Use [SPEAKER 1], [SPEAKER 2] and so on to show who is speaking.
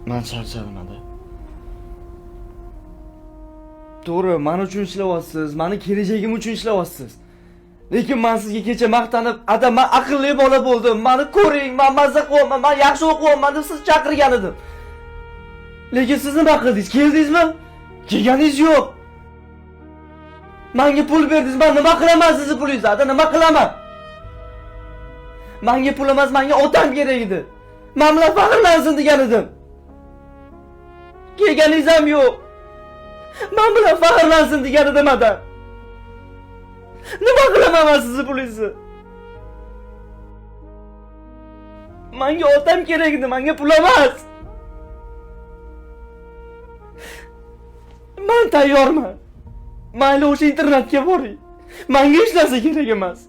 [SPEAKER 1] Men charchadim. To'g'ri, men uchun ishlayapsiz, meni kelajagim uchun ishlayapsiz. Lekin men sizga kecha maqtanib, "Adam, men aqlli bola bo'ldim. Meni ko'ring, men mazza qilyapman, men yaxshi o'qiyapman" deb siz chaqirgan edim. Lekin siz nima qildingiz? Keldingizmi? Kelganingiz yo'q. Menga pul berdingiz, men nima qilaman sizni pulingizdan? Nima qilaman? Menga pul emas, menga otam kerak edi. Men bilan faxrlansin degan edim. Kelganingiz ham yo'q. Men bilan faxrlansin degan edim adam. Nima qilaman men sizni pulingizni? Menga otam kerak edi, menga pul emas. Men tayyorman. Mayli o'sha internetga boring. Menga hech narsa kerak emas.